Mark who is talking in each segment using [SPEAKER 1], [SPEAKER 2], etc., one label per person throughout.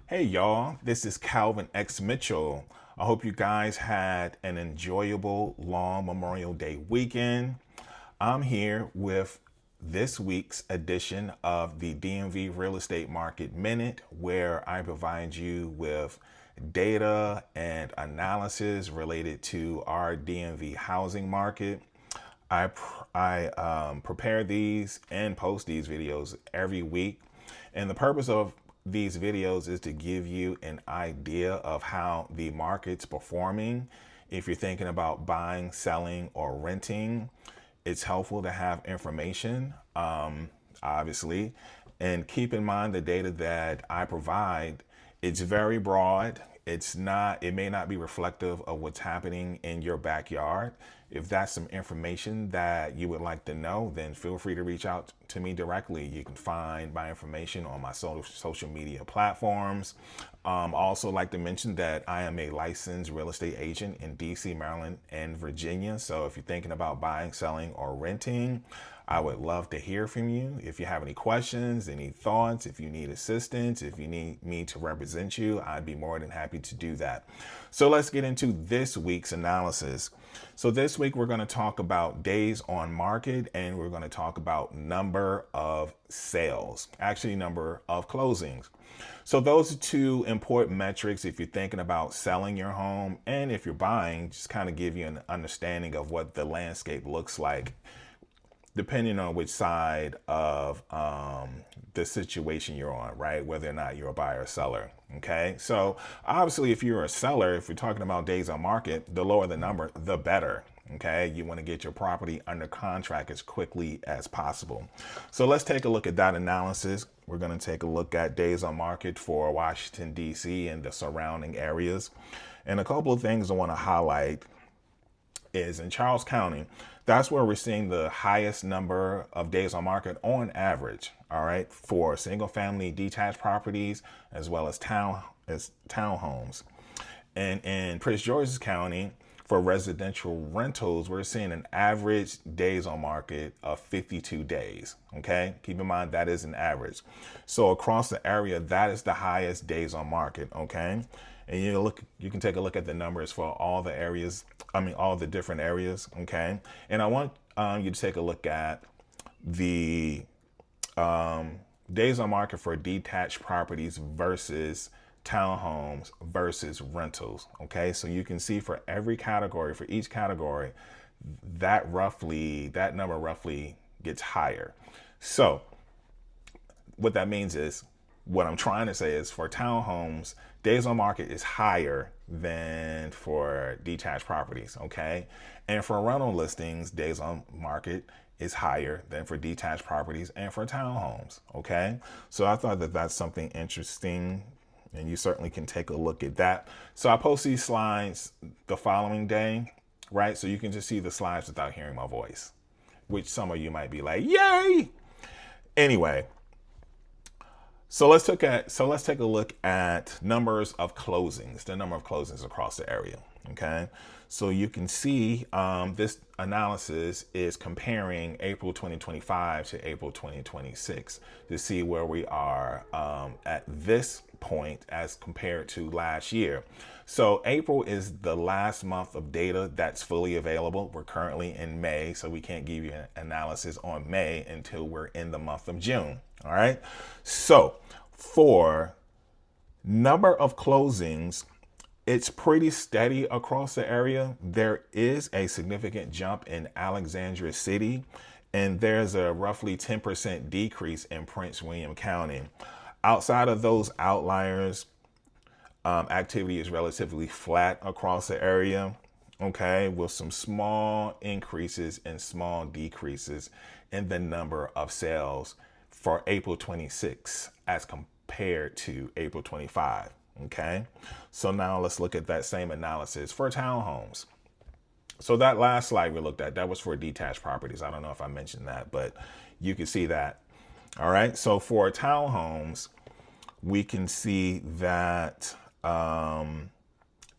[SPEAKER 1] Hey y'all, this is Calvin X Mitchell. I hope you guys had an enjoyable long Memorial Day weekend. I'm here with this week's edition of the DMV Real Estate Market Minute, where I provide you with data and analysis related to our DMV housing market. I prepare these and post these videos every week. And the purpose of these videos is to give you an idea of how the market's performing. If you're thinking about buying, selling, or renting, it's helpful to have information, obviously. And keep in mind the data that I provide, it's very broad. It may not be reflective of what's happening in your backyard. If that's some information that you would like to know, then feel free to reach out to me directly. You can find my information on my social media platforms. Also like to mention that I am a licensed real estate agent in DC, Maryland, and Virginia. So if you're thinking about buying, selling, or renting, I would love to hear from you. If you have any questions, any thoughts, if you need assistance, if you need me to represent you, I'd be more than happy to do that. So let's get into this week's analysis. So this week we're going to talk about days on market, and we're going to talk about number of sales, actually number of closings. So those are two important metrics if you're thinking about selling your home, and if you're buying, just kind of give you an understanding of what the landscape looks like depending on which side of the situation you're on, right? Whether or not you're a buyer or seller. Okay. So obviously, if you're a seller, if you're talking about days on market, the lower the number, the better. Okay. You want to get your property under contract as quickly as possible. So let's take a look at that analysis. We're going to take a look at days on market for Washington, D.C. and the surrounding areas. And a couple of things I want to highlight is in Charles County. That's where we're seeing the highest number of days on market on average, all right, for single family detached properties as well as townhomes. And in Prince George's County, for residential rentals, we're seeing an average days on market of 52 days. Okay. Keep in mind that is an average. So across the area, that is the highest days on market. Okay. And you can take a look at the numbers for all the areas. All the different areas. Okay. And I want you to take a look at the days on market for detached properties versus townhomes versus rentals. Okay. So you can see for every category, for each category, that number roughly gets higher. So what that means is, what I'm trying to say is for townhomes, days on market is higher than for detached properties. Okay. And for rental listings, days on market is higher than for detached properties and for townhomes. Okay. So I thought that that's something interesting, and you certainly can take a look at that. So I post these slides the following day, right? So you can just see the slides without hearing my voice, which some of you might be like, yay. Anyway, so let's take a look at numbers of closings, the number of closings across the area. Okay. So you can see this analysis is comparing April 2025 to April 2026 to see where we are at this point as compared to last year. So April is the last month of data that's fully available. We're currently in May, so we can't give you an analysis on May until we're in the month of June. All right. So for number of closings, it's pretty steady across the area. There is a significant jump in Alexandria City, and there's a roughly 10% decrease in Prince William County. Outside of those outliers, activity is relatively flat across the area. Okay, with some small increases and small decreases in the number of sales for April 26 as compared to April 25. Okay, so now let's look at that same analysis for townhomes. So that last slide we looked at, that was for detached properties. I don't know if I mentioned that, but you can see that. All right, so for townhomes, we can see that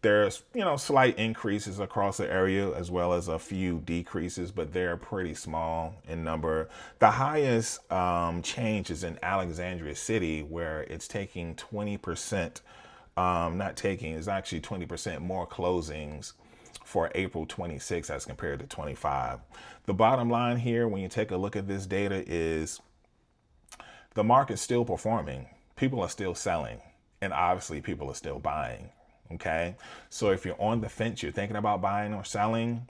[SPEAKER 1] There's, slight increases across the area as well as a few decreases, but they're pretty small in number. The highest change is in Alexandria City, where it's taking 20%, not taking, it's actually 20% more closings for April 26 as compared to 25. The bottom line here, when you take a look at this data, is the market's still performing. People are still selling, and obviously people are still buying. Okay. So if you're on the fence, you're thinking about buying or selling,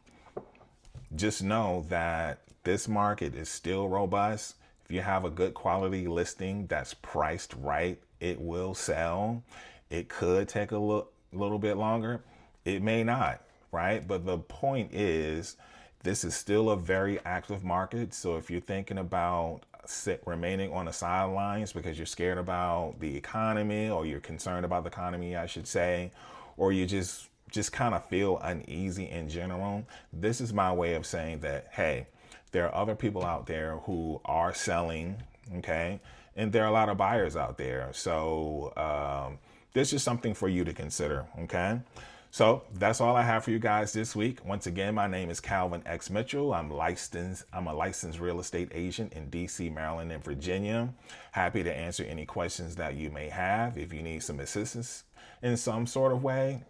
[SPEAKER 1] just know that this market is still robust. If you have a good quality listing that's priced right, it will sell. It could take a little bit longer. It may not, right? But the point is, this is still a very active market. So if you're thinking about remaining on the sidelines because you're scared about the economy, or you're concerned about the economy, I should say, or you just kind of feel uneasy in general, this is my way of saying that, hey, there are other people out there who are selling, okay? And there are a lot of buyers out there. So this is something for you to consider, okay? So that's all I have for you guys this week. Once again, my name is Calvin X. Mitchell. I'm a licensed real estate agent in DC, Maryland, and Virginia. Happy to answer any questions that you may have. If you need some assistance in some sort of way,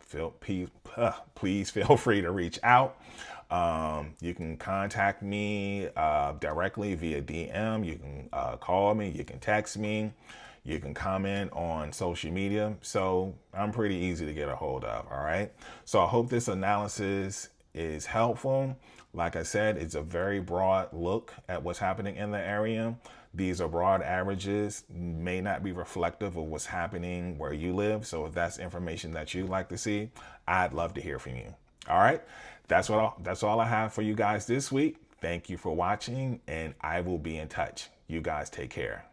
[SPEAKER 1] please feel free to reach out. You can contact me directly via DM. You can call me. You can text me. You can comment on social media. So I'm pretty easy to get a hold of. All right. So I hope this analysis is helpful. Like I said, it's a very broad look at what's happening in the area. These are broad averages, may not be reflective of what's happening where you live. So if that's information that you'd like to see, I'd love to hear from you. All right. That's all I have for you guys this week. Thank you for watching, and I will be in touch. You guys take care.